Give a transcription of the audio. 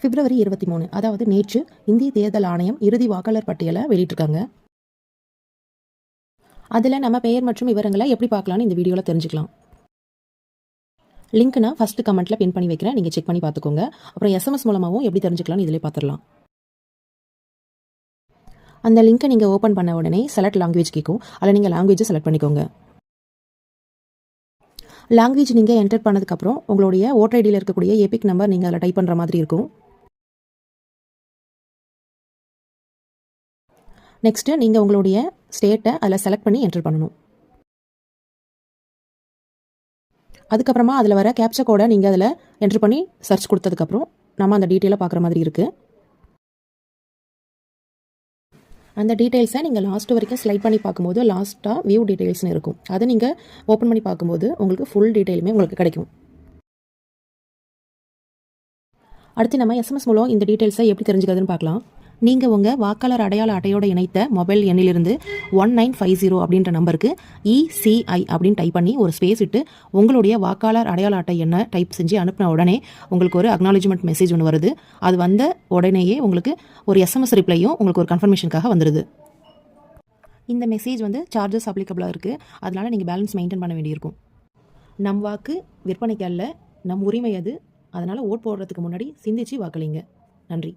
பிப்ரவரி 23 அதாவது நேற்று இந்திய தேர்தல் ஆணையம் இறுதி வாக்காளர் பட்டியலை வெளியிட்டிருக்காங்க. அதில் நம்ம பெயர் மற்றும் விவரங்களை எப்படி பார்க்கலான்னு இந்த வீடியோவில் தெரிஞ்சுக்கலாம். லிங்க் நான் ஃபர்ஸ்ட் கமெண்ட்டில் பின் பண்ணி வைக்கிறேன், நீங்கள் செக் பண்ணி பார்த்துக்கோங்க. அப்புறம் SMS மூலமாகவும் எப்படி தெரிஞ்சுக்கலாம்னு இதிலே பார்த்துடலாம். அந்த லிங்க்கை நீங்கள் ஓப்பன் பண்ண உடனே செலக்ட் லாங்குவேஜ் கேட்கும். அதில் நீங்கள் லாங்குவேஜை செலக்ட் பண்ணிக்கோங்க. லாங்குவேஜ் நீங்கள் என்டர் பண்ணதுக்கப்புறம் உங்களுடைய ஓட்டர் ஐடியில் இருக்கக்கூடிய எபிக் நம்பர் நீங்கள் அதில் டைப் பண்ணுற மாதிரி இருக்கும். நெக்ஸ்ட்டு நீங்கள் உங்களுடைய ஸ்டேட்டை அதில் செலக்ட் பண்ணி என்டர் பண்ணணும். அதுக்கப்புறமா அதில் வர கேப்சா கோடை நீங்கள் அதில் என்ட்ரு பண்ணி சர்ச் கொடுத்ததுக்கப்புறம் நம்ம அந்த டீட்டெயிலை பார்க்குற மாதிரி இருக்குது. அந்த டீட்டெயில்ஸை நீங்கள் லாஸ்ட் வரைக்கும் ஸ்லைட் பண்ணி பார்க்கும்போது லாஸ்ட்டாக வியூ டீட்டெயில்ஸ்னு இருக்கும். அதை நீங்கள் ஓப்பன் பண்ணி பார்க்கும்போது உங்களுக்கு ஃபுல் டீட்டெயிலுமே உங்களுக்கு கிடைக்கும். அடுத்து நம்ம SMS மூலம் இந்த டீட்டெயில்ஸை எப்படி தெரிஞ்சுக்கிறதுன்னு பார்க்கலாம். நீங்கள் உங்கள் வாக்காளர் அடையாள அட்டையோடு இணைத்த மொபைல் எண்ணிலிருந்து 1950 அப்படின்ற நம்பருக்கு ECI அப்படின்னு டைப் பண்ணி ஒரு ஸ்பேஸ் இட்டு உங்களுடைய வாக்காளர் அடையாள அட்டை எண்ணை டைப் செஞ்சு அனுப்பின உடனே உங்களுக்கு ஒரு அக்னாலஜ்மெண்ட் மெசேஜ் ஒன்று வருது. அது வந்த உடனேயே உங்களுக்கு ஒரு SMS ரிப்ளையும் உங்களுக்கு ஒரு கன்ஃபர்மேஷனுக்காக வந்துடுது. இந்த மெசேஜ் சார்ஜஸ் அப்ளிகபிளாக இருக்குது. அதனால் நீங்கள் பேலன்ஸ் மெயின்டைன் பண்ண வேண்டியிருக்கும். நம் வாக்கு விற்பனைக்கு அல்ல, நம் உரிமை அது. அதனால் ஓட் போடுறதுக்கு முன்னாடி சிந்திச்சு வாக்களிங்க. நன்றி.